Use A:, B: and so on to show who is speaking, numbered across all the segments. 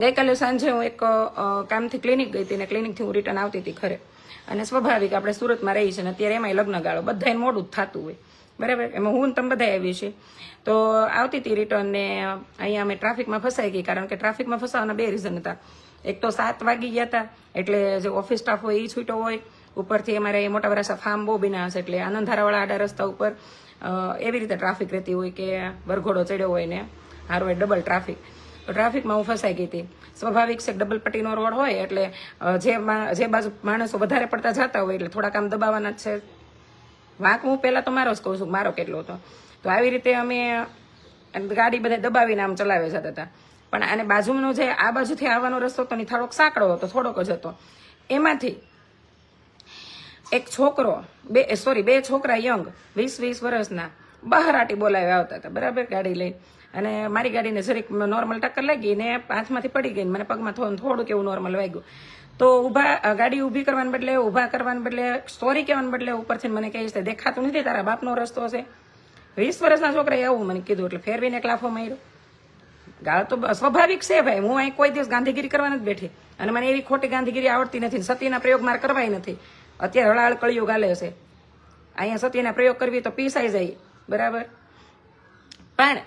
A: ગઈકાલે સાંજે હું એક કામથી ક્લિનિક ગઈ હતી ને ક્લિનિકથી હું રિટર્ન આવતી હતી ઘરે. અને સ્વાભાવિક આપણે સુરતમાં રહી છે ને અત્યારે એમાંય લગ્ન ગાળો બધાને મોડું જ થતું હોય બરાબર. એમાં હું તમે બધા આવી છે તો આવતી હતી રિટર્ન ને અહીંયા અમે ટ્રાફિકમાં ફસાઈ ગઈ. કારણ કે ટ્રાફિકમાં ફસાવાના બે રીઝન હતા. એક તો 7 વાગી ગયા હતા એટલે જે ઓફિસ સ્ટાફ હોય એ છૂટો હોય, ઉપરથી અમારે મોટા વરાસા ફાર્મ બહુ બન્યા હશે એટલે આનંદધારાવાળા આડા રસ્તા ઉપર એવી રીતે ટ્રાફિક રહેતી હોય કે વરઘોડો ચડ્યો હોય ને હારો હોય ડબલ ટ્રાફિક. તો ટ્રાફિકમાં હું ફસાઈ ગઈ હતી. સ્વાભાવિક છે ડબલ પટ્ટીનો રોડ હોય એટલે જે બાજુ માણસો વધારે પડતા જતા હોય એટલે થોડાક આમ દબાવવાના જ છે. વાંક હું પહેલાં તો મારો જ કહું છું મારો કેટલો હતો. તો આવી રીતે અમે ગાડી બધા દબાવીને આમ ચલાવે જતા હતા. પણ આને બાજુનો જે આ બાજુથી આવવાનો રસ્તો હતો ને થોડોક સાંકડો હતો, થોડોક જ હતો. એમાંથી એક છોકરો બે છોકરા યંગ 20 વર્ષના બહારાટી બોલાવી આવતા હતા બરાબર ગાડી લઈને. અને મારી ગાડીને જરીક નોર્મલ ટક્કર લાગી ને હાથમાંથી પડી ગઈ. મને પગમાં થોડુંક એવું નોર્મલ વાગ્યું. તો ગાડી ઊભી કરવાને બદલે ઊભા કરવાને બદલે સ્ટોરી કહેવાને બદલે ઉપરથી મને કહે છે દેખાતું નથી તારા બાપનો રસ્તો છે. 20 વર્ષના છોકરાએ એવું મને કીધું એટલે ફેરવીને એક લાફો માર્યો. ગાળ તો સ્વાભાવિક છે ભાઈ. હું અહીં કોઈ દિવસ ગાંધીગીરી કરવા નથી બેઠી અને મને એવી ખોટી ગાંધીગીરી આવડતી નથી. સતીના પ્રયોગ મારે કરવાય નથી. અત્યારે હળાહળ કળિયુગ હાલે છે. અહીંયા સતીના પ્રયોગ કરવી તો પીસાઈ જાય બરાબર. પણ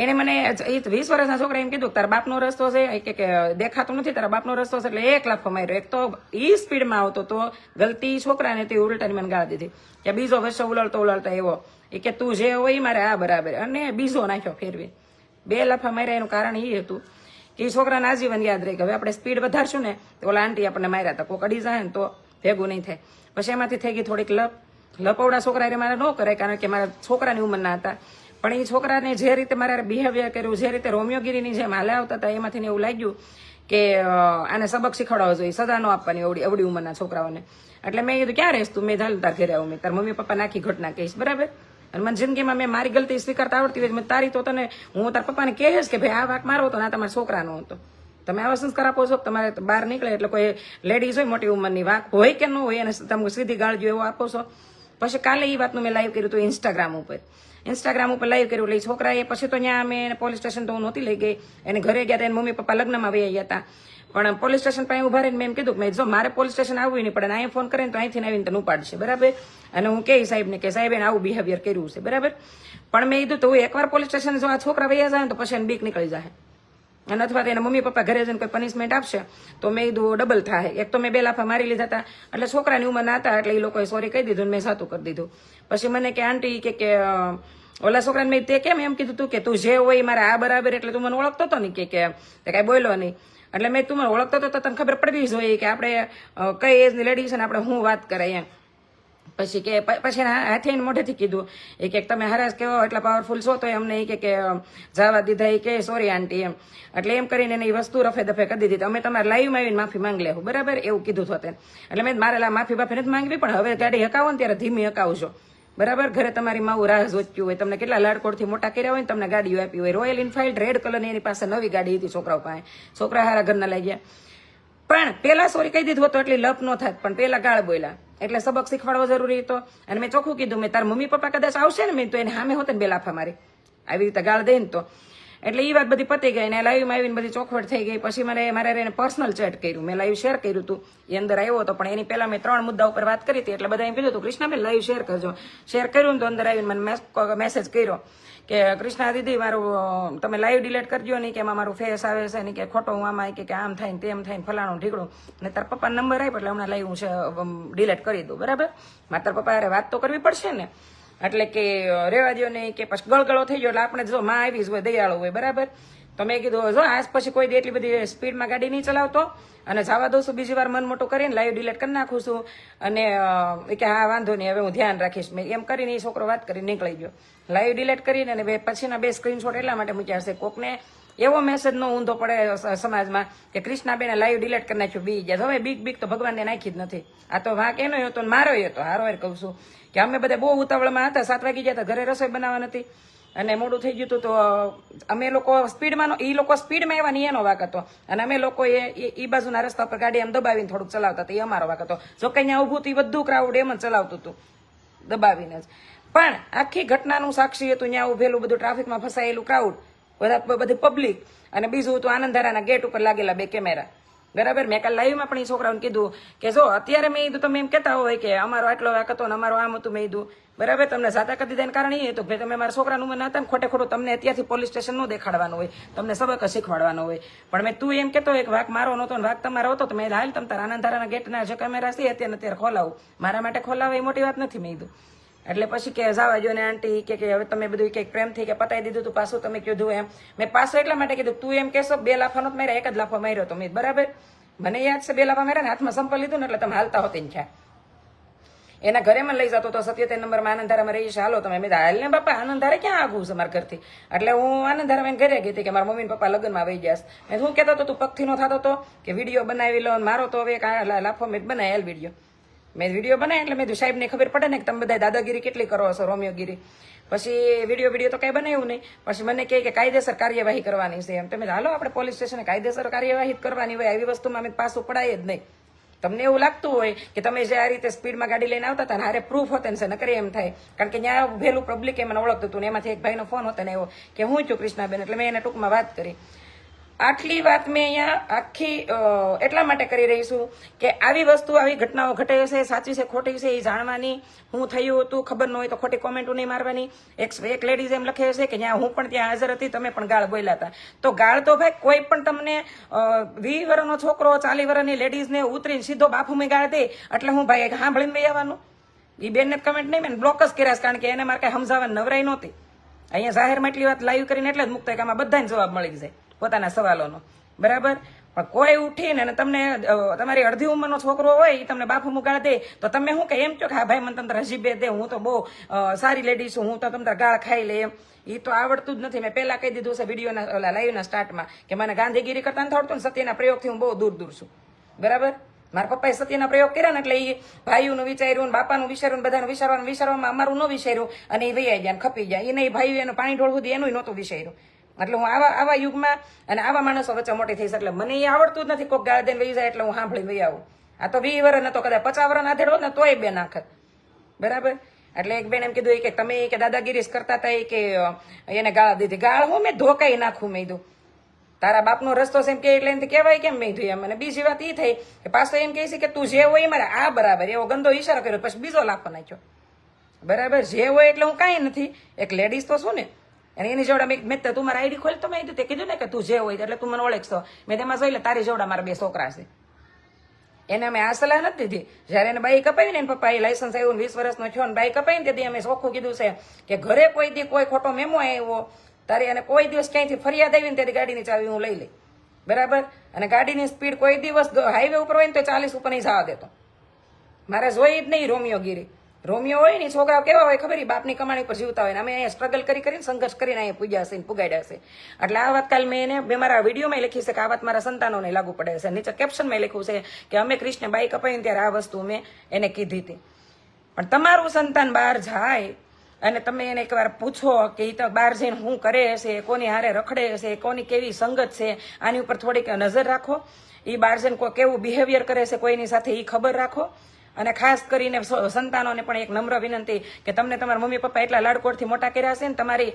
A: એને મને 20 વર્ષના છોકરા એમ કીધું તારા બાપનો રસ્તો છે કે દેખાતું નથી તારા બાપનો રસ્તો છે એટલે એક લાફો માર્યો. એક તો ઈ સ્પીડમાં આવતો તો ગલતી છોકરાને તે ઉલટાની મને ગાળ દીધી કે બીજો વર્ષો ઉલળતા એવો કે તું જે હોય મારે આ બરાબર. અને બીજો નાખ્યો ફેરવી. 2 લાફા માર્યા. એનું કારણ એ હતું કે છોકરાને આજીવન યાદ રહે કે હવે આપણે સ્પીડ વધારશું ને તો ઓલા આંટી આપણને માર્યા હતા. કોક અડી જાય ને તો ભેગું નહીં થાય. પછી એમાંથી થઈ ગઈ થોડીક લપવડા છોકરા એ મારે ન કરાય કારણ કે મારા છોકરાની ઉંમરના હતા. પણ એ છોકરાને જે રીતે મારે બિહેવિયર કર્યું, જે રીતે રોમિયોગીરીની જેમ હાલે આવતા હતા એમાંથી એવું લાગ્યું કે આને સબક શીખવાડવો જોઈએ, સજા ન આપવાની અવડી ઉંમરના છોકરાઓને. એટલે મેં કીધું ક્યાં રહેશ તું? મેં ધાલ તાર ઘરે આવું, મેં તાર મમ્મી પપ્પા નાખી ઘટના કહીશ બરાબર. અને મને જિંદગીમાં મેં મારી ગલતી સ્વીકારતા આવડતી હોય તારી તો તને હું તાર પપ્પાને કહેશ કે ભાઈ આ વાક મારો હતો ના તમારા છોકરાનો હતો. તમે આવા સંસ્કાર આપો છો તમારે બહાર નીકળે એટલે કોઈ લેડીઝ હોય મોટી ઉંમરની વાક હોય કે ન હોય અને તમે સીધી ગાળજો એવો આપો છો. પછી કાલે એ વાતનું મેં લાઈવ કર્યું હતું ઇન્સ્ટાગ્રામ ઉપર લાઈવ કર્યું. એટલે છોકરાએ પછી તો ત્યાં અમે પોલીસ સ્ટેશન તો હું નહોતી લઈ ગઈ. એને ઘરે ગયા હતા, એને મમ્મી પપ્પા લગ્નમાં વહી ગયા હતા. પણ પોલીસ સ્ટેશન પાસે ઉભા રહીને મેં એમ કીધું કે જો મારે પોલીસ સ્ટેશન આવવું નહીં પડે, અહીંયા ફોન કરે ને તો અહીંથી આવીને તને ઉપાડશે બરાબર. અને હું કહી સાહેબને કે સાહેબ એને આવું બિહેવિયર કર્યું છે બરાબર. પણ મેં કીધું તો એકવાર પોલીસ સ્ટેશન જો આ છોકરા વહી જાય ને તો પછી એને બીક નીકળી જાય. અને અથવા તો એના મમ્મી પપ્પા ઘરે જઈને કોઈ પનિશમેન્ટ આપશે તો મેં કીધું ડબલ થાય. એક તો મેં 2 લાફા મારી લીધા હતા એટલે છોકરાની ઉંમરના હતા એટલે એ લોકોએ સોરી કહી દીધું, મેં સાતું કરી દીધું. પછી મને કે આંટી કે ઓલા છોકરાને મેં તે કેમ એમ કીધું તું કે તું જે હોય મારે આ બરાબર એટલે તું મને ઓળખતો હતો ને કે કાંઈ બોલ્યો નહીં. એટલે મેં તું મને ઓળખતો હતો તો તને ખબર પડવી જોઈએ કે આપણે કઈ એજની લેડી છે ને આપણે હું વાત કરાય એમ. પછી હાથે મોઢેથી કીધું કે તમે હરાશ કેવો એટલા પાવરફુલ છો તો એમને એ કે જવા દીધા એ કે સોરી આંટી એમ. એટલે એમ કરીને એને એ વસ્તુ રફે દફે કરી દીધી. અમે તમારે લાઈવમાં આવીને માફી માંગી લેવું બરાબર એવું કીધું હતું. એટલે મેં મારે માફી નથી માંગવી પણ હવે ગાડી હકાવો ને ત્યારે ધીમી હકાવજો બરાબર. ઘરે તમારી માવું રાહ જોચ્યું હોય, તમને કેટલા લાડકોડથી મોટા કર્યા હોય ને તમને ગાડીઓ આપી હોય. રોયલ એનફિલ્ડ રેડ કલરની એની પાસે નવી ગાડી હતી છોકરાઓ પાસે. છોકરા હારા ઘરના લાગ્યા. પણ પેલા સોરી કહી દીધું હતું એટલી લપ ન થાત પણ પેલા ગાળ બોલ્યા એટલે સબક શીખવાડવો જરૂરી હતો. અને મેં ચોખ્ખું કીધું મેં તાર મમ્મી પપ્પા કદાચ આવશે ને મેં તો એને સામે હોતે ને 2 લાફા મારી આવી રીતે ગાળ દઈને તો. એટલે એ વાત બધી પતી ગઈ ને લાઈવમાં આવીને બધી ચોખવટ થઈ ગઈ. પછી મારે એને પર્સનલ ચેટ કર્યું, મેં લાઈવ શેર કર્યું હતું. એ અંદર આવ્યો હતો પણ એની પહેલા મેં 3 મુદ્દા ઉપર વાત કરી હતી એટલે બધા એમ કીધું હતું કૃષ્ણાબેન લાઈવ શેર કરજો. શેર કર્યું ને તો અંદર આવીને મને મેસેજ કર્યો કે કૃષ્ણા દીદી મારું તમે લાઈવ ડિલીટ કરજો નહીં કે એમાં મારું ફેસ આવે છે નહીં કે ખોટો હું આમાં કે આમ થાય ને તેમ થાય ને ફલાણું ઢીકડું ને તાર પપ્પાનો નંબર આપ્યો એટલે હમણાં લાઈવ હું ડિલીટ કરી દઉં બરાબર. મારે તાર પપ્પા વાત તો કરવી પડશે ને એટલે કે રેવા દો નહીં કે પછી ગળગળો થઈ ગયો એટલે આપણે જો માં આવી જ હોય દયાળુ હોય બરાબર. તો મેં કીધું જો આજ પછી કોઈ એટલી બધી સ્પીડમાં ગાડી નહીં ચલાવતો અને જવા દઉં છું બીજી વાર મન મોટું કરીને લાઈવ ડિલીટ કરી નાખું છું. અને કે હા વાંધો નહીં હવે હું ધ્યાન રાખીશ. મેં એમ કરીને એ છોકરો વાત કરીને નીકળી ગયો. લાઈવ ડિલીટ કરીને અને પછીના 2 સ્ક્રીનશોટ એટલા માટે મૂક્યા છે કોકને એવો મેસેજ નો ઊંધો પડે સમાજમાં કે કૃષ્ણાબેને લાઈવ ડિલીટ કરી નાખ્યું બી ગયા. હવે બીક તો ભગવાનને નાખી જ નથી. આ તો વાંક એનો હતો મારો હતો. હારો કહું છું કે અમે બધા બહુ ઉતાવળમાં હતા. 7 વાગી ગયા હતા, ઘરે રસોઈ બનાવવા નથી અને મોડું થઈ ગયું હતું તો અમે લોકો સ્પીડમાં એ લોકો સ્પીડમાં એવા નહીં એનો વાક હતો. અને અમે લોકો એ બાજુના રસ્તા પર ગાડી એમ દબાવીને થોડુંક ચલાવતા હતા એ અમારો વાક હતો. જો કઈ ત્યાં ઊભું હતું એ બધું ક્રાઉડ એમ જ ચલાવતું હતું દબાવીને જ. પણ આખી ઘટનાનું સાક્ષી હતું ત્યાં ઉભેલું બધું ટ્રાફિકમાં ફસાયેલું ક્રાઉડ બધી પબ્લિક, અને બીજું તો આનંદધારાના ગેટ ઉપર લાગેલા 2 કેમેરા, બરાબર. મેં કાલ લાઈવમાં પણ એ છોકરાઓને કીધું કે જો અત્યારે મેં કીધું તમે એમ કહેતા હોય કે અમારો આટલો વાક હતો ને અમારો આમ હતું, મેં કીધું બરાબર, તમને સાતા કરી દીધા કારણ એ હતું કે તમે મારા છોકરાનું મને હતા ને ખોટે ખોટું તમને અત્યારથી પોલીસ સ્ટેશન નું દેખાડવાનું હોય, તમને સબક શીખવાડવાનો હોય. પણ મેં તું એમ કહેતો એક વાક મારો નહોતો ને વાક તમારો હતો તો મેં હાલ તમ તારા આનંદધારાના ગેટના જે કેમેરા છે અત્યારે ખોલાવું, મારા માટે ખોલાવે એ મોટી વાત નથી, મેં કીધું. એટલે પછી કે જવા જો ને આંટી કે હવે તમે બધું કંઈક પ્રેમથી કે પતાવી દીધું તું પાછું તમે કીધું એમ. મેં પાછું એટલા માટે કીધું તું એમ કહેશો 2 લાફા નહોતો માર્યા, 1 જ લાફો માર્યો તો મેં, બરાબર. મને યાદ છે 2 લાફા માર્યા ને હાથમાં સંપલ લીધું ને એટલે તમે હાલતા હોતી ને એના ઘરે માં લઈ જતો તો 77 નંબરમાં આનંદધારામાં રહી છે, હાલો તમે. મેં હાલ ને બાપા આનંદધારે ક્યાં આગું છે મારા ઘરથી, એટલે હું આનંદધારામાં ઘરે ગઈ હતી કે મારા મમ્મી પપ્પા લગ્નમાં વહી ગયા. મેં શું કહેતો હતો તું પગથી નો થતો હતો કે વિડીયો બનાવી લો મારો તો હવે લાફો મેં બનાવેલ વિડીયો. મેં વિડીયો બનાવ્યા એટલે મેં સાહેબને ખબર પડે ને કે તમે બધા દાદાગીરી કેટલી કરો છો, રોમિયોગીરી. પછી વિડીયો તો કઈ બનાવ્યું નહીં. પછી મને કહે કે કાયદેસર કાર્યવાહી કરવાની છે એમ. તમે હાલો આપણે પોલીસ સ્ટેશને કાયદેસર કાર્યવાહી કરવાની હોય, આવી વસ્તુમાં અમે પાછું પડાય જ નહીં. તમને એવું લાગતું હોય કે તમે જે આ રીતે સ્પીડમાં ગાડી લઈને આવતા હતા ને હારે પ્રૂફ હોતે ને નકરી એમ થાય, કારણ કે ત્યાં ઉભેલું પબ્લિક મને ઓળખતું હતું ને એમાંથી એક ભાઈનો ફોન હતો ને એવો કે હું છું કૃષ્ણાબેન, એટલે મેં એને ટૂંકમાં વાત કરી. આટલી વાત મેં અહીંયા આખી એટલા માટે કરી રહી છું કે આવી વસ્તુ આવી ઘટનાઓ ઘટે છે, સાચી છે ખોટી છે એ જાણવાની, હું થયું હતું ખબર ન હોય તો ખોટી કોમેન્ટો નહીં મારવાની. એક લેડીઝ એમ લખે છે કે જ્યાં હું પણ ત્યાં હાજર હતી તમે પણ ગાળ બોલ્યા હતા. તો ગાળ તો ભાઈ કોઈ પણ તમને 20 વર્ષનો છોકરો 40 વર્ષની લેડીઝને ઉતરીને સીધો બાફુમાં ગાળ દે એટલે હું ભાઈ સાંભળીને વહી આવવાનું. એ બેનને કમેન્ટ નહીં મેં બ્લોક જ કર્યા, કારણ કે એને મારે કઈ સમજાવવાની નવરાઈ નહોતી. અહીંયા જાહેરમાં એટલી વાત લાઈવ કરીને એટલે જ મુકતા કે આમાં બધાને જવાબ મળી જાય પોતાના સવાલોનો, બરાબર. પણ કોઈ ઉઠીને તમને તમારી અડધી ઉંમરનો છોકરો હોય એ તમને બાફુ મુગાળ દે તો તમે શું કે એમ કહો કે હા ભાઈ મને તમને હજીબે દે, હું તો બહુ સારી લેડી છું, હું તો તમને ગાળ ખાઈ લે એમ. એ તો આવડતું જ નથી. મેં પહેલા કહી દીધું છે વિડીયોના લાઈવના સ્ટાર્ટમાં કે મને ગાંધીગીરી કરતા નથી આવડતું ને સત્યના પ્રયોગથી હું બહુ દૂર છું, બરાબર. મારા પપ્પાએ સત્યના પ્રયોગ કર્યા ને એટલે એ ભાઈઓનું વિચાર્યું ને બાપાનું વિચાર્યું ને બધાનું વિચારવામાં અમારું ન વિચાર્યું અને એ વૈયા ગયા ખપી ગયા. એને ભાઈઓ એનું પાણી ઢોળવું દે એનું નહોતું વિચાર્યું. એટલે હું આવા યુગમાં અને આવા માણસો વચ્ચે મોટી થઈ છે એટલે મને એ આવડતું જ નથી. કોઈક ગાળ દઈને વહી જાય એટલે હું સાંભળી વહી આવું. આ તો 20 વર્ષ નતો, કદાચ 50 વર્ષ આધેડ હોત ને તોય બે નાખત, બરાબર. એટલે એક બેન એમ કીધું કે તમે કે દાદાગીરી કરતા હતા કે એને ગાળ દીધી. ગાળ હું મેં ધોકાઈ નાખું, મેં કીધું તારા બાપનો રસ્તો છે એમ કે એટલે એમ કહેવાય કેમ મેં કીધું એમ. અને બીજી વાત એ થઈ કે પાછો એમ કહે છે કે તું જે હોય મારે આ બરાબર, એવો ગંદો ઈશારો કર્યો. પછી બીજો લાફો નાખ્યો, બરાબર. જે હોય એટલે હું કાંઈ નથી, એક લેડીઝ તો છું ને. અને એની જોડા મેં તું મારા આઈડી ખોલ તો મેં કીધું તે કીધું ને કે તું જે હોય એટલે તું મને ઓળખશો. મેં તેમાં જોઈ લે તારી જોડા મારા 2 છોકરા છે. એને અમે આ સલાહ નથી દીધી. જયારે એને બાઈક અપાવી ને એના પપ્પા લાયસન્સ આવ્યું 20 વર્ષનો થયો ને બાઈક અપાવી ને તેથી અમે ચોખ્ખું કીધું છે કે ઘરે કોઈ દી કોઈ ખોટો મેમો આવ્યો તારી અને કોઈ દિવસ ક્યાંયથી ફરિયાદ આવી ને તેથી ગાડીની ચાવી હું લઈ લઈ, બરાબર. અને ગાડીની સ્પીડ કોઈ દિવસ હાઈવે ઉપર હોય ને તો 40 ઉપર નહીં જવા દેતો. મારે જોઈ જ નહીં રોમિયોગીરી. રોમિયો હોય ને છોકરાઓ કેવા હોય ખબર, બાપની કમાણી પર જીવતા હોય ને અમે અહીંયા સ્ટ્રગલ કરીને સંઘર્ષ કરીને અહીંયા પૂજ્યા છે પુગાડ્યા છે. એટલે આ વાત કાલ મેં મારા વિડીયોમાં લખી છે કે આ વાત મારા સંતાનોને લાગુ પડે છે. નીચે કેપ્શનમાં લખ્યું છે કે અમે કૃષ્ણ બાઈક અપાઈને ત્યારે આ વસ્તુ મેં એને કીધી હતી. પણ તમારું સંતાન બહાર જાય અને તમે એને એકવાર પૂછો કે એ તો બહાર જઈને શું કરે છે, કોની હારે રખડે છે, કોની કેવી સંગત છે, આની ઉપર થોડીક નજર રાખો. એ બહાર જઈને કોઈ કેવું બિહેવિયર કરે છે કોઈની સાથે એ ખબર રાખો. અને ખાસ કરીને સંતાનોને પણ એક નમ્ર વિનંતી કે તમને તમારા મમ્મી પપ્પા એટલા લાડકોડથી મોટા કર્યા છે ને તમારી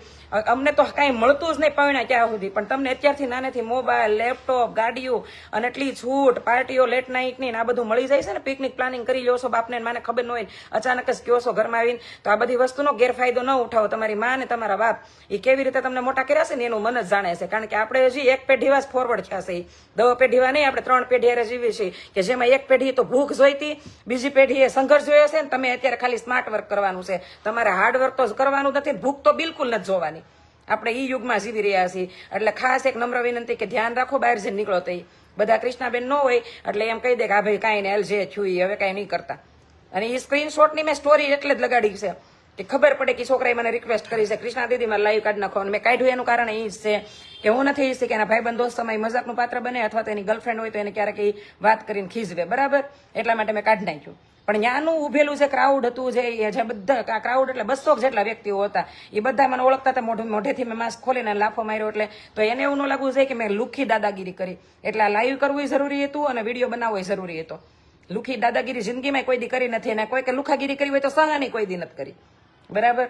A: અમને તો કાંઈ મળતું જ નહીં પૈણા ત્યાં સુધી, પણ તમને અત્યારથી નાનેથી મોબાઈલ, લેપટોપ, ગાડીઓ અને એટલી છૂટ, પાર્ટીઓ લેટ નાઇટની આ બધું મળી જાય છે ને. પિકનિક પ્લાનિંગ કરી લો છો બાપને મને ખબર ન હોય, અચાનક જ કહો છો ઘરમાં આવીને. તો આ બધી વસ્તુનો ગેરફાયદો ન ઉઠાવો. તમારી મા ને તમારા બાપ એ કેવી રીતે તમને મોટા કર્યા છે ને એનું મન જ જાણે છે. કારણ કે આપણે હજી એક પેઢીવા જ ફોરવર્ડ થયા છે, 10 પેઢીવા નહીં. આપણે 3 પેઢી હારે જીવીએ છીએ કે જેમાં એક પેઢી તો ભૂખ જોઈતી, બીજી પેઢીએ સંઘર્ષ જોયો છે ને તમે અત્યારે ખાલી સ્માર્ટ વર્ક કરવાનું છે. તમારે હાર્ડ વર્ક તો કરવાનું નથી, ભૂખ તો બિલકુલ નથી જોવાની. આપણે ઈ યુગમાં જીવી રહ્યા છીએ. એટલે ખાસ એક નમ્ર વિનંતી કે ધ્યાન રાખો બહાર જઈને નીકળો તો. બધા કૃષ્ણાબેન ન હોય એટલે એમ કહી દે કે આ ભાઈ કાંઈ ને એલ જે થયું હવે કાંઈ નહીં કરતા. અને એ સ્ક્રીનશોટની મેં સ્ટોરી એટલે જ લગાડી છે કે ખબર પડે કે છોકરાએ મને રિક્વેસ્ટ કરી છે કૃષ્ણા દીદી મારે લાઈવ કાઢી નાખો. અને મેં કાઢ્યું એનું કારણ એ જ છે કે હું નથી ઈચ્છતી કે એના ભાઈબંધ દોસ્ત સમય મજાકનું પાત્ર બને અથવા તો એની ગર્લફ્રેન્ડ હોય તો એને ક્યારેક એ વાત કરીને ખીજવે, બરાબર. એટલા માટે મેં કાઢી નાખ્યું. પણ ત્યાંનું ઉભેલું જે ક્રાઉડ હતું, જે બધા ક્રાઉડ એટલે 200 જેટલા વ્યક્તિઓ હતા, એ બધા મને ઓળખતા હતા. મોઢેથી મેં માસ્ક ખોલીને લાફો માર્યો એટલે તો એને એવું ન લાગવું જોઈએ કે મેં લુખી દાદાગીરી કરી. એટલે આ લાઈવ કરવું જરૂરી હતું અને વિડીયો બનાવવો જરૂરી હતો. લુખી દાદાગીરી જિંદગીમાં કોઈ દી કરી નથી અને કોઈ કે લુખાગીરી કરી હોય તો સહાની કોઈ દી નથી કરી, બરાબર.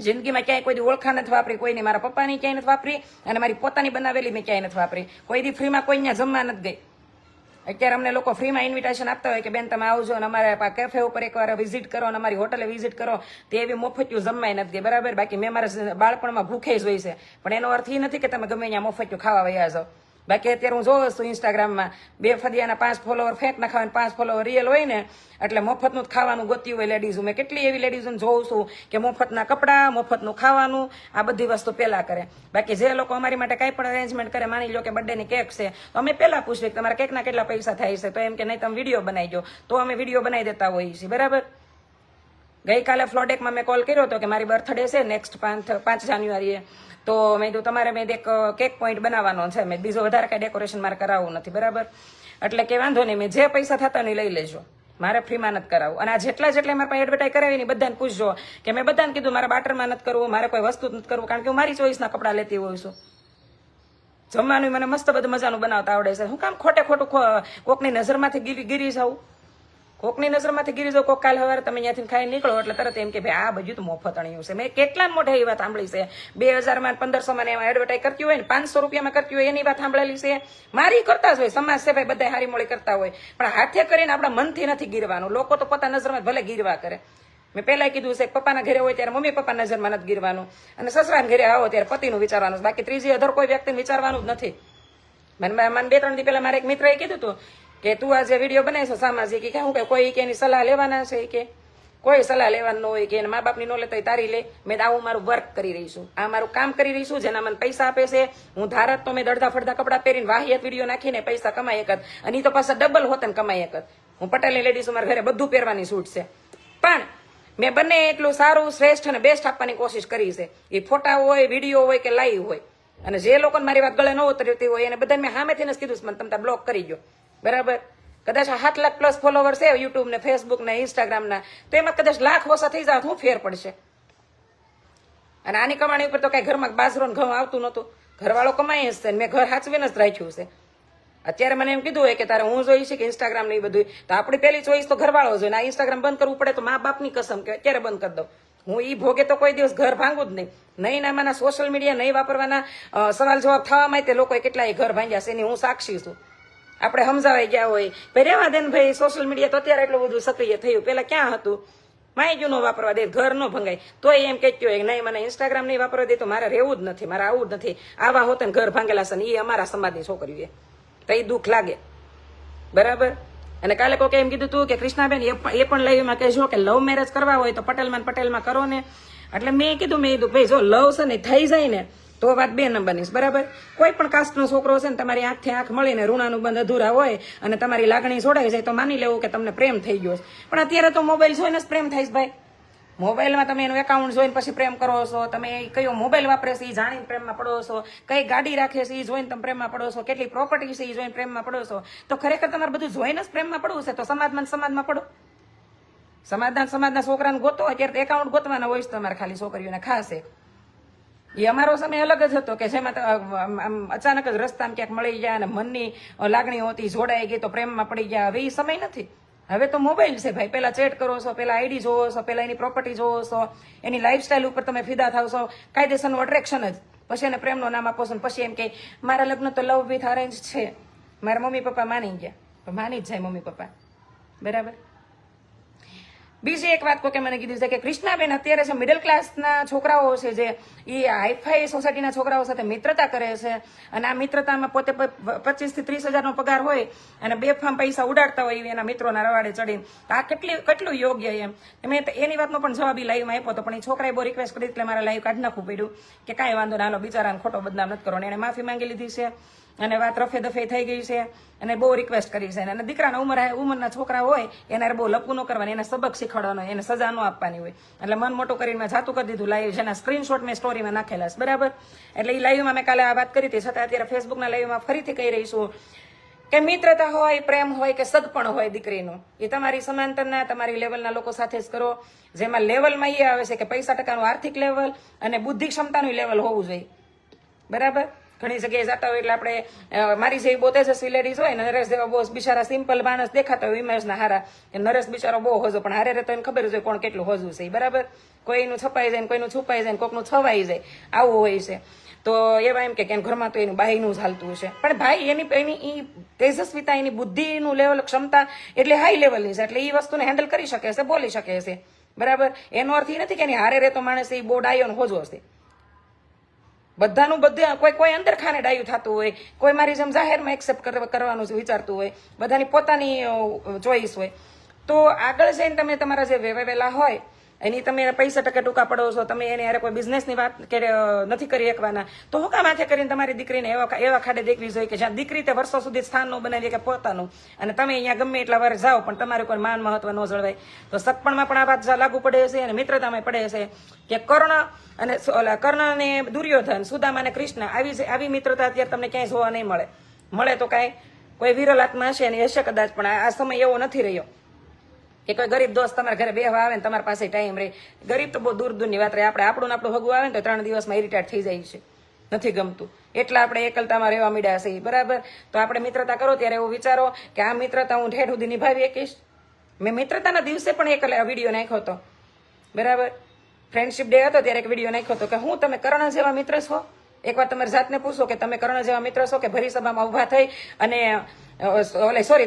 A: જિંદગીમાં ક્યાંય કોઈ દી ઓળખાણ નથી વાપરી, કોઈની મારા પપ્પાની ક્યાંય નથી વાપરી, અને મારી પોતાની બનાવેલી મેં ક્યાંય નથી વાપરી. કોઈ દી ફ્રીમાં કોઈ ત્યાં જમવા નથી ગઈ. અત્યારે અમને લોકો ફ્રીમાં ઇન્વિટેશન આપતા હોય કે બેન તમે આવજો અને અમારે કેફે ઉપર એકવાર વિઝિટ કરો અને અમારી હોટલે વિઝિટ કરો, તે એવી મફતિયું જમવાય નથી ગઈ. બરાબર. બાકી મેં મારા બાળપણમાં ભૂખે જ હોય છે, પણ એનો અર્થ એ નથી કે તમે ગમે ત્યાં મફતિયું ખાવા વયા જાઓ. બાકી અત્યારે હું જોઉં છું ઇન્સ્ટાગ્રામમાં 2 ફદિયાના 5 ફોલોવર ફેંક નાખાવા 5 ફોલોવર રિયલ હોય ને, એટલે મફતનું જ ખાવાનું ગોત્યું હોય લેડીઝ. મેં કેટલી એવી લેડીઝોને જોઉં છું કે મફતના કપડાં, મફતનું ખાવાનું, આ બધી વસ્તુ પહેલા કરે. બાકી જે લોકો અમારી માટે કાંઈ પણ અરેન્જમેન્ટ કરે, માની લો કે બર્થડેની કેક છે, તો અમે પહેલા પૂછીએ કે તમારા કેકના કેટલા પૈસા થાય છે, તો એમ કે નહીં તમે વિડીયો બનાવીજો, તો અમે વિડીયો બનાવી દેતા હોઈએ છીએ. બરાબર. ગઈકાલે ફ્લોડેકમાં મેં કોલ કર્યો હતો કે મારી બર્થડે છે નેક્સ્ટ 5 જાન્યુઆરીએ, તો મેં કીધું તમારે મેં એક કેક પોઈન્ટ બનાવવાનો છે, મેં બીજો વધારે કાંઈ ડેકોરેશન મારે કરાવવું નથી. બરાબર. એટલે કે વાંધો નહીં, મેં જે પૈસા થતા નહીં લઈ લેજો, મારે ફ્રીમાં નથી કરાવવું. અને આ જેટલા મારા પાસે એડવર્ટાઈઝ કરાવી ને બધાને પૂછજો કે મેં બધાને કીધું મારે બાર્ટરમાં નથી કરવું, મારે કોઈ વસ્તુ નથી કરવું, કારણ કે હું મારી ચોઈસના કપડાં લેતી હોઉં છું. જમવાનું મને મસ્ત બધું મજાનું બનાવતા આવડે છે. હું કામ ખોટે ખોટું કોકની નજરમાંથી ગીરી જાઉં, કોકની નજરમાંથી ગીરી જાઉં. કોક કાલ સવારે તમે ત્યાંથી ખાઈ નીકળો એટલે તરત એમ કે ભાઈ આ બધું તો મોફતણિયું છે. મેં કેટલા મોઢે એ વાત સાંભળી છે. 2000માં 1500માં એમાં એડવર્ટાઈઝ કરતી હોય ને 500 રૂપિયામાં કરતી હોય એની વાત સાંભળેલી છે. મારી કરતા જ હોય, સમાજ છે ભાઈ, બધા હારી મોળી કરતા હોય, પણ હાથે કરીને આપણા મનથી નથી ગીરવાનું. લોકો તો પોતા નજરમાં ભલે ગીરવા કરે. મેં પહેલા કીધું છે કે પપ્પાના ઘરે હોય ત્યારે મમ્મી પપ્પા નજરમાં નથી ગીરવાનું, અને સસરાના ઘરે આવો ત્યારે પતિનું વિચારવાનું, બાકી ત્રીજી અધર કોઈ વ્યક્તિને વિચારવાનું જ નથી. મને 2-3 દી પહેલા મારા એક મિત્રએ કીધું હતું કે તું આ જે વિડીયો બનાવીશો સામાજિક, કે હું કે કોઈ કે એની સલાહ લેવાના છે, કે કોઈ સલાહ લેવાનું ન હોય, કે મા બાપની ન લેતા તારી લે. મેં આવું મારું વર્ક કરી રહી છું, આ મારું કામ કરી રહી છું, જેના મને પૈસા આપે છે. હું ધારત તો મેં દડધા ફડધા કપડાં પહેરીને વાહિયાત વિડીયો નાખીને પૈસા કમાઈ એકત, અને એ તો પાછા ડબલ હોત ને કમાઈ એકત. હું પટેલની લેડીઝ, મારા ઘરે બધું પહેરવાની છૂટ છે, પણ મેં બંને એટલું સારું, શ્રેષ્ઠ અને બેસ્ટ આપવાની કોશિશ કરી છે. એ ફોટા હોય, વિડીયો હોય કે લાઈવ હોય. અને જે લોકોને મારી વાત ગળે ન ઉતરતી હોય એને બધા મેં સામેથી જ કીધું મને તમે બ્લોક કરી ગયો. બરાબર. કદાચ 7 લાખ પ્લસ ફોલોવર છે યુટ્યુબ ને ફેસબુક ને ઇન્સ્ટાગ્રામ ના, તો એમાં કદાચ લાખ ઓછા થઈ જાય, શું ફેર પડશે? અને આની કમાણી ઉપર તો કઈ ઘરમાં બાજરો ને ઘઉં આવતું નહોતું, ઘરવાળો કમાય જ છે, મેં ઘર સાચવીને જ રાખ્યું છે. અત્યારે મને એમ કીધું હોય કે તારે હું જોઈશ કે ઇન્સ્ટાગ્રામ ને એ બધું, તો આપણી પહેલી ચોઈસ તો ઘરવાળો જોઈએ. આ ઇન્સ્ટાગ્રામ બંધ કરવું પડે તો મા બાપની કસમ કે અત્યારે બંધ કરી દઉં. હું ઈ ભોગે તો કોઈ દિવસ ઘર ભાંગું જ નહીં. નહીં નામાના સોશિયલ મીડિયા નહીં વાપરવાના, સવાલ જવાબ થવામાં તે લોકોએ કેટલાય ઘર ભાંગ્યા છે, એની હું સાક્ષી છું. આપણે સમજાવાઈ ગયા હોય ભાઈ રેવા દે ને ભાઈ, સોશિયલ મીડિયા તો અત્યારે એટલું બધું સક્રિય થયું, પેલા ક્યાં હતું? માહિતી ન વાપરવા દે, ઘર ન ભંગાય, તોય એમ કહેતી હોય નહીં મને ઇન્સ્ટાગ્રામ નહીં વાપરવા દે તો મારે રહેવું જ નથી, મારે આવું જ નથી. આવા હોત ને ઘર ભાંગેલા છે ને એ અમારા સમાજની છોકરીઓ, તો એ દુઃખ લાગે. બરાબર. અને કાલે કોકે એમ કીધું તું કે કૃષ્ણાબેન એ પણ લાઈવમાં કહેજો કે લવ મેરેજ કરવા હોય તો પટેલમાં કરો ને. એટલે મેં કીધું ભાઈ જો લવ છે ને થઈ જાય ને તો વાત 2 નંબરની. બરાબર. કોઈ પણ કાસ્ટનો છોકરો છે ને તમારી આંખથી આંખ મળીને ઋણાનું બંધ અધૂરા હોય અને તમારી લાગણી છોડાઈ જાય તો માની લેવું કે તમને પ્રેમ થઈ ગયો છે. પણ અત્યારે તો મોબાઈલ જોઈને જ પ્રેમ થાય છે ભાઈ. મોબાઈલમાં તમે એનું એકાઉન્ટ જોઈને પછી પ્રેમ કરો છો, તમે કયો મોબાઈલ વાપરે છે એ જાણીને પ્રેમમાં પડો છો, કઈ ગાડી રાખે છે એ જોઈને તમે પ્રેમમાં પડો છો, કેટલી પ્રોપર્ટી છે એ જોઈને પ્રેમમાં પડો છો. તો ખરેખર તમારે બધું જોઈને જ પ્રેમમાં પડવું છે તો સમાજમાં પડો. સમાજના છોકરાને ગોતો. અત્યારે તો એકાઉન્ટ ગોતવાના હોય છે તમારે ખાલી છોકરીઓને ખાસ. એ અમારો સમય અલગ જ હતો કે જેમાં અચાનક જ રસ્તામાં ક્યાંક મળી ગયા અને મનની લાગણી હોતી, જોડાઈ ગઈ તો પ્રેમમાં પડી ગયા. હવે એ સમય નથી. હવે તો મોબાઈલ છે ભાઈ. પેલા ચેટ કરો છો, પેલા આઈડી જોવો છો, પેલા એની પ્રોપર્ટી જોવો છો, એની લાઈફસ્ટાઈલ ઉપર તમે ફિદા થાવ છો, કાયદેસરનું અટ્રેક્શન જ. પછી એને પ્રેમનું નામ આપો છો, પછી એમ કે મારા લગ્ન તો લવ વિથ અરેન્જ છે. મારા મમ્મી પપ્પા માની ગયા, માની જ જાય મમ્મી પપ્પા. બરાબર. બીજી એક વાત કોકે મને કીધું છે કે કૃષ્ણાબેન અત્યારે છે મિડલ ક્લાસના છોકરાઓ છે જે એ હાઈફાઈ સોસાયટીના છોકરાઓ સાથે મિત્રતા કરે છે, અને આ મિત્રતામાં પોતે 25 થી 30 હજારનો પગાર હોય અને બેફામ પૈસા ઉડાડતા હોય એના મિત્રોના રવાડે ચડીને. આ કેટલું યોગ્ય એમ. મેં એની વાતનો પણ જવાબ લાઈવમાં આપ્યો હતો, પણ એ છોકરાએ બહુ રિક્વેસ્ટ કરી એટલે મારે લાઈવ કાઢી નાખવું પડ્યું કે કાંઈ વાંધો ના, બિચારાને ખોટો બદનામ નથી કરવાનો. એને માફી માંગી લીધી છે અને વાત રફે દફે થઈ ગઈ છે અને બહુ રિક્વેસ્ટ કરી છે. અને દીકરાના ઉંમરના છોકરા હોય એને બહુ લપવું ન કરવાની, એને સબક શીખવાડવાનો, એને સજા ન આપવાની હોય. એટલે મન મોટું કરીને મેં જાતું કરી દીધું લાઈવ, જેના સ્ક્રીનશોટ મેં સ્ટોરીમાં નાખેલા છે. બરાબર. એટલે એ લાઈવમાં મેં કાલે આ વાત કરી હતી, છતાં અત્યારે ફેસબુકના લાઈવમાં ફરીથી કહી રહી છું કે મિત્રતા હોય, પ્રેમ હોય કે સદપણ હોય દીકરીનું, એ તમારી સમાંતરના તમારી લેવલના લોકો સાથે જ કરો. જેમાં લેવલમાં એ આવે છે કે પૈસા ટકાનું આર્થિક લેવલ અને બુદ્ધિ ક્ષમતાનું લેવલ હોવું જોઈએ. બરાબર. ઘણી જગ્યાએ જતા હોય એટલે આપણે મારી જેવી બહુ તેજસ્વી લેડીઝ હોય ને નરેશ જેવા બહુ બિચારા સિમ્પલ માણસ દેખાતા હોય ઇમેજના હારા, નરેશ બિચારો બહુ હોજો, પણ હારે તો એને ખબર જ હોય કોણ કેટલું હોજું છે, બરાબર. કોઈનું છપાઈ જાય ને કોઈનું છુપાઈ જાય ને કોકનું છવાઈ જાય, આવું હોય છે. તો એવા એમ કે ઘરમાં તો એનું બાહીનું જ હાલતું હશે, પણ ભાઈ એની તેજસ્વીતા, એની બુદ્ધિનું લેવલ, ક્ષમતા એટલે હાઈ લેવલની છે, એટલે એ વસ્તુને હેન્ડલ કરી શકે છે, બોલી શકે છે, બરાબર. એનો અર્થ એ નથી કે એની હારે રહેતો માણસ એ બહુ ડાયો હોજો હશે. બધાનું બધા કોઈ અંદર ખાને ડાયું થતું હોય, કોઈ મારી જેમ જાહેરમાં એક્સેપ્ટ કરવાનું વિચારતું હોય, બધાની પોતાની ચોઈસ હોય. તો આગળ જઈને તમે તમારા જે વેવેલા હોય એની તમે પૈસા ટકે ટૂંકા પડો છો, તમે એને યારે કોઈ બિઝનેસની વાત કે નથી કરી શકવાના, તો હું કામ માથે કરીને તમારી દીકરીને એવા ખાડે દેખવી જોઈએ કે જ્યાં દીકરી તે વર્ષો સુધી સ્થાન ન બનાવી કે પોતાનું, અને તમે અહીંયા ગમે એટલા વાર જાઓ પણ તમારે કોઈ માન મહત્વ ન જળવાય. તો સગપણમાં પણ આ વાત લાગુ પડે છે અને મિત્રતામાં પડે છે કે કર્ણ અને દુર્યોધન, સુદામા અને કૃષ્ણ, આવી મિત્રતા અત્યારે તમને ક્યાંય જોવા નહીં મળે તો કાંઈ કોઈ વિરલ આત્મા હશે અને હશે કદાચ, પણ આ સમય એવો નથી રહ્યો કે કોઈ ગરીબ દોસ્ત તમારા ઘરે બેહવા આવે ને તમારી પાસે ટાઈમ રહે. ગરીબ તો બહુ દૂરની વાત રહે, આપણે આપણું હગું આવે ને તો 3 દિવસમાં ઇરિટેટ થઈ જાય છે, નથી ગમતું, એટલે આપણે એકલતામાં રહેવા માંડ્યા છે, બરાબર. તો આપણે મિત્રતા કરો ત્યારે એવું વિચારો કે આ મિત્રતા હું ઠેઠ સુધી નિભાવી શકીશ. મેં મિત્રતાના દિવસે પણ એક વિડીયો નાખ્યો હતો, બરાબર. ફ્રેન્ડશિપ ડે હતો ત્યારે એક વિડીયો નાખ્યો હતો કે હું તમે કર્ણ જેવા મિત્ર છો. એકવાર તમારી જાતને પૂછો કે તમે કર્ણ જેવા મિત્ર છો કે ભરી સભામાં ઉભા થઈ અને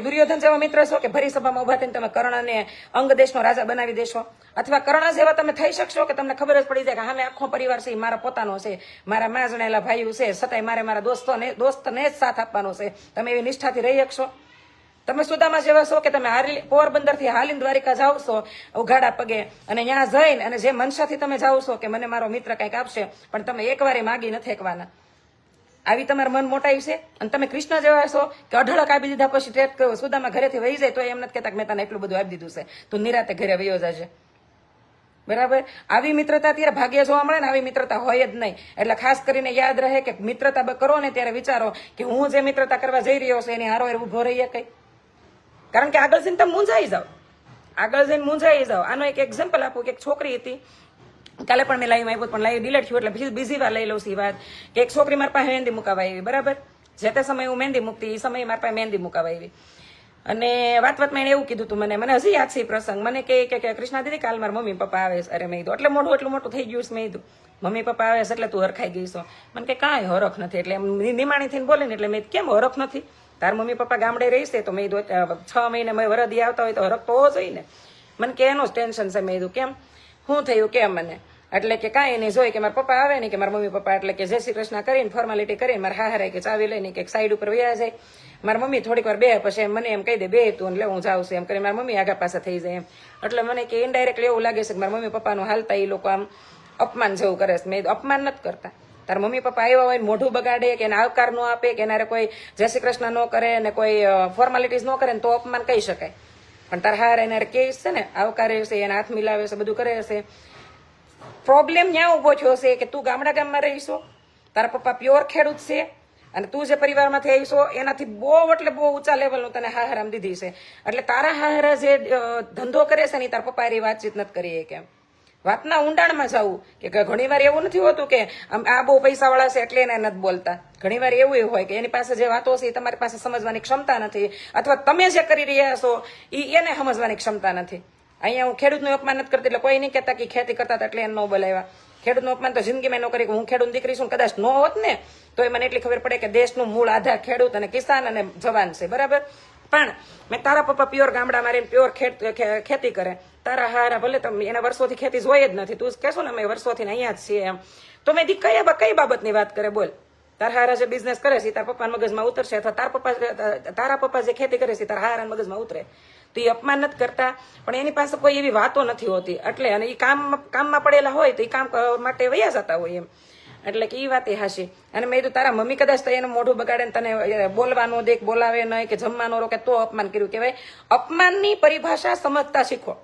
A: દુર્યોધન જેવા મિત્ર છો કે ભરી સભામાં ઉભા થઈને તમે કર્ણને અંગ દેશનો રાજા બનાવી દેશો, અથવા કર્ણ જેવા તમે થઈ શકશો કે તમને ખબર જ પડી જાય કે હા મેં આખો પરિવાર છે, મારા પોતાનો છે, મારા માં જણેલા ભાઈઓ છે, છતાંય મારે મારા દોસ્તને જ સાથ આપવાનો છે. તમે એવી નિષ્ઠાથી રહી શકશો? તમે સુદામા જેવા છો કે તમે પોરબંદર થી હાલીને દ્વારિકા જાઓ છો ઉઘાડા પગે, અને ત્યાં જઈને અને જે મનસાથી તમે જાઓ છો કે મને મારો મિત્ર કંઈક આપશે, પણ તમે એકવારે માગી નથી શકવાના. આવી તમારું મન મોટાઈ છે. અને તમે કૃષ્ણ જેવા છો કે અઢળક આપી દીધા પછી ટ્રેક કરો, સુદામા ઘરેથી વહી જાય તો એમ નથી કહેતા કે મેં તને એટલું બધું આપી દીધું છે, તું નિરાતે ઘરે વયો જશે, બરાબર. આવી મિત્રતા અત્યારે ભાગ્ય જોવા મળે ને, આવી મિત્રતા હોય જ નહીં. એટલે ખાસ કરીને યાદ રહે કે મિત્રતા કરો ને ત્યારે વિચારો કે હું જે મિત્રતા કરવા જઈ રહ્યો છું એની હારોહાર ઉભો રહીએ કઈ, કારણ કે આગળ જઈને તમે મૂંઝાઈ જાઓ. આનો એક એક્ઝામ્પલ આપું કે એક છોકરી હતી, કાલે પણ મેં લાઈવ આપ્યું પણ લાઈવ ડિલેટ થયું એટલે બીજી વાર લઈ લઉં છું વાત, કે એક છોકરી મારી પાસે મહેંદી મુકાવા આવી, બરાબર. જે તે સમયે હું મહેંદી મૂકતી એ સમયે મારી પાસે મહેંદી મુકાવા આવી, અને વાતમાં એને એવું કીધું હતું, મને હજી યાદ છે પ્રસંગ. મને કે કૃષ્ણા દીદી કાલ મારા મમ્મી પપ્પા આવે છે. અરે મેં કીધું એટલું મોટું થઈ ગયું છે. મેં કીધું મમ્મી પપ્પા આવે છે એટલે તું હરખાઈ ગઈ છો. મને કે કાંઈ હરખ નથી. એટલે નિમાણી થઈને બોલે ને એટલે મેં કેમ હરખ નથી, તાર મમ્મી પપ્પા ગામડે રહીશે તો મેં 6 મહિને વરદી આવતા હોય તો હરખ તો હોવો જોઈએ ને. મને કે એનું જ ટેન્શન છે. મેં કીધું કેમ, શું થયું કેમ મને? એટલે કે કાંઈ નહીં, જોઈ કે મારા પપ્પા આવે ને કે મારા મમ્મી પપ્પા એટલે કે જય શ્રી કૃષ્ણ કરીને ફોર્માલિટી કરીને મારા હારે કે ચાવી લઈને કે સાઈડ ઉપર વયા જાય. મારા મમ્મી થોડીક વાર બે પછી મને એમ કહી દે બે તું એટલે હું જાઉં છું એમ કરીને મારા મમ્મી આગા પાસે થઈ જાય એમ. એટલે મને કે ઇનડાયરેક્ટલી એવું લાગે છે કે મારા મમ્મી પપ્પાનું હાલતા એ લોકો આમ અપમાન જેવું કરે છે. મેં અપમાન નથી કરતા. તારા મમ્મી પપ્પા આવ્યા હોય મોઢું બગાડે કે એને આવકાર ન આપે કે એનારે કોઈ જય શ્રી કૃષ્ણ ન કરે ને કોઈ ફોર્માલિટીઝ ન કરે ને તો અપમાન કહી શકાય. પણ તારા હાર એનારે કે છે ને આવકારે છે, એને હાથ મિલાવે છે, બધું કરે છે. પ્રોબ્લેમ ત્યાં ઉભો થયો છે કે તું ગામમાં રહીશો, તારા પપ્પા પ્યોર ખેડૂત છે અને તું જે પરિવારમાંથી આવીશો એનાથી બહુ એટલે બહુ ઊંચા લેવલનું તને હાહરામ દીધી છે. એટલે તારા હાહરા જે ધંધો કરે છે ને તારા પપ્પા એની વાતચીત નથી કરી કેમ. વાતના ઊંડાણમાં જવું કે ઘણી વાર એવું નથી હોતું કે આ બહુ પૈસાવાળા છે એટલે એને નથી બોલતા. ઘણી વાર એવું હોય કે એની પાસે જે વાતો છે એ તમારી પાસે સમજવાની ક્ષમતા નથી, અથવા તમે જે કરી રહ્યા છો એને સમજવાની ક્ષમતા નથી. અહીંયા હું ખેડૂતનું અપમાન નથી કરતી એટલે કોઈ નહીં કહેતા કે ખેતી કરતા હતા એટલે એને ન બોલાવ્યા. ખેડૂતનું અપમાન તો જિંદગીમાં ન કરી. હું ખેડૂત દીકરી છું, કદાચ ન હોત ને તો મને એટલી ખબર પડે કે દેશનું મૂળ આધાર ખેડૂત અને કિસાન અને જવાન છે, બરાબર. પણ મેં તારા પપ્પા પ્યોર ગામડા મારીને પ્યોર ખેતી કરે, તારા હારા ભલે તમે એના વર્ષોથી ખેતી જોઈ જ નથી, તું કહેશો ને અમે વર્ષોથી અહીંયા જ છીએ એમ, તો મેં કઈ બાબતની વાત કરે બોલ. તારા હારા જે બિઝનેસ કરે છે તારા પપ્પાના મગજમાં ઉતરશે, અથવા તારા પપ્પા જે ખેતી કરે છે તારા હારાના મગજમાં ઉતરે. તો એ અપમાન નથી કરતા, પણ એની પાસે કોઈ એવી વાતો નથી હોતી. એટલે અને એ કામમાં પડેલા હોય તો એ કામ માટે વયા જતા હોય એમ. એટલે કે એ વાત એ હાશી. અને મેં કીધું તારા મમ્મી કદાચ તો એનું મોઢું બગાડે ને તને બોલવાનું દે, બોલાવે નહીં કે જમવાનું રોકે તો અપમાન કર્યું કહેવાય. અપમાનની પરિભાષા સમજતા શીખો.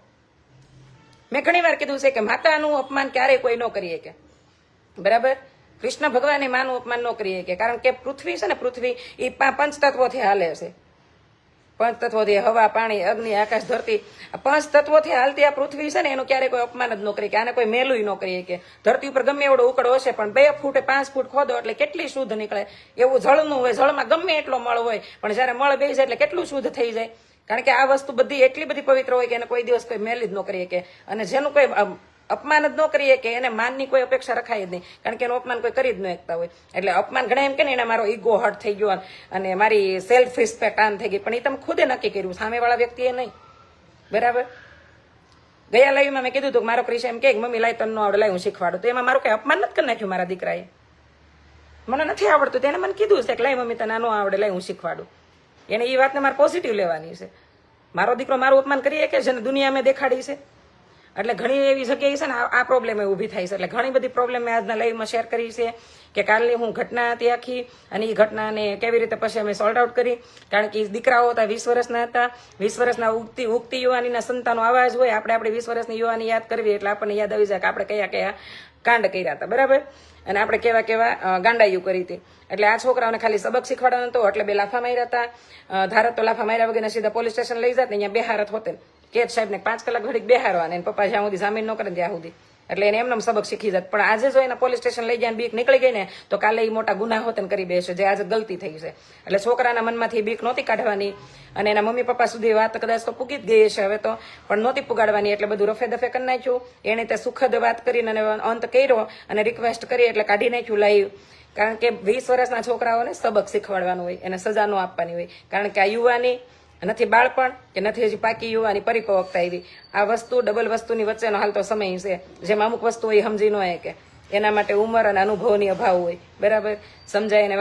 A: મેં ઘણી વાર કીધું છે કે માતાનું અપમાન ક્યારેય કોઈ ન કરી શકે, બરાબર. કૃષ્ણ ભગવાનની માનું અપમાન ન કરી શકે, કારણ કે પૃથ્વી છે ને, પૃથ્વી એ 5 તત્વોથી હાલે છે. પાંચ તત્વોથી હવા, પાણી, અગ્નિ, આકાશ, ધરતી, આ પાંચ તત્વોથી હાલતી આ પૃથ્વી છે ને એનું ક્યારેય કોઈ અપમાન જ ન કરી કે આને કોઈ મેલું ન કરીએ કે ધરતી ઉપર ગમે એવડો ઉકળો હશે પણ 2 ફૂટે 5 ફૂટ ખોદો એટલે કેટલી શુદ્ધ નીકળે. એવું જળનું હોય, જળમાં ગમે એટલો મળ હોય પણ જયારે મળ બેસી જાય એટલે કેટલું શુદ્ધ થઈ જાય. કારણ કે આ વસ્તુ બધી એટલી બધી પવિત્ર હોય કે એને કોઈ દિવસ કોઈ મેલી જ ન કરીએ કે અને જેનું કોઈ અપમાન જ ન કરીએ કે એને માનની કોઈ અપેક્ષા રખાય જ નહીં. કારણ કે એનું અપમાન કોઈ કરી જ ન શકતા હોય. એટલે અપમાન ઘણા એમ કે ને એને મારો ઈગો હર્ટ થઈ ગયો અને મારી સેલ્ફ રિસ્પેક્ટ આમ થઈ ગઈ, પણ એ તમે ખુદે નક્કી કર્યું, સામેવાળા વ્યક્તિએ નહીં. બરાબર. ગયા લાઈવમાં મેં કીધું હતું કે મારો ક્રિશ એમ કે મમ્મી લાઈ તને ન આવડે, લાઈ હું શીખવાડું. તો એમાં મારું કઈ અપમાન નથી કરી નાખ્યું મારા દીકરાએ. મને નથી આવડતું તેને મને કીધું છે કે લાઈ મમ્મી તને ન આવડે, લાઈ હું શીખવાડું. એને એ વાતને મારે પોઝિટિવ લેવાની છે. મારો દીકરો મારું અપમાન કરીએ કે જેને દુનિયા મેં દેખાડી છે. એટલે ઘણી એવી જગ્યાએ છે ને આ પ્રોબ્લેમ ઊભી થાય છે. એટલે ઘણી બધી પ્રોબ્લેમ મેં આજના લાઈવમાં શેર કરી છે કે કાલની હું ઘટના હતી આખી અને એ ઘટનાને કેવી રીતે પછી અમે સોલ્ટ આઉટ કરી. કારણ કે દીકરાઓ હતા 20 વર્ષના હતા. 20 વર્ષના ઉગતી યુવાનીના સંતાનો આવા જ હોય. આપણે આપણી 20 વર્ષની યુવાની યાદ કરવી એટલે આપણને યાદ આવી જાય કે આપણે કયા કયા કાંડ કર્યા હતા. બરાબર. અને આપણે કેવા કેવા ગાંડાયું કરી હતી. એટલે આ છોકરાઓને ખાલી સબક શીખવાડવાનો હતો એટલે 2 લાફા માર્યા હતા. ધારત તો લાફા માર્યા વગર સીધા પોલીસ સ્ટેશન લઈ જાત ને અહીંયા બેહારત હોતે કેદ સાહેબને 5 કલાક ઘડીક બેહારવાને પપ્પા જ્યાં સુધી જામીન ન કરે ત્યાં સુધી. એટલે એને એમને સબક શીખી જાત. પણ આજે જો એને પોલીસ સ્ટેશન લઈ જાય બીક નીકળી ગઈ ને તો કાલે એ મોટા ગુના હોતે કરી બેસે જે આજે ગલતી થઈ છે. એટલે છોકરાના મનમાંથી બીક નહોતી કાઢવાની અને એના મમ્મી પપ્પા સુધી વાત કદાચ તો પૂગી જ ગઈ હશે હવે તો, પણ નહોતી પુગાડવાની. એટલે બધું રફે દફે કરી નાખ્યું. એને તે સુખદ વાત કરીને અને અંત કર્યો અને રિક્વેસ્ટ કરી એટલે કાઢી નાખ્યું લાઈવ. કારણ કે 20 વર્ષના છોકરાઓને સબક શીખવાડવાનું હોય, એને સજા ન આપવાની હોય. કારણ કે આ યુવાની નથી બાળપણ કે નથી હજી પાકી યુવાની પરિપક્વતા આવી. આ વસ્તુ ડબલ વસ્તુની વચ્ચેનો હાલતો સમય છે. જેમાં અમુક વસ્તુ એ સમજી ન હોય કે એના માટે ઉંમર અને અનુભવની અભાવ હોય. બરાબર. સમજાય એને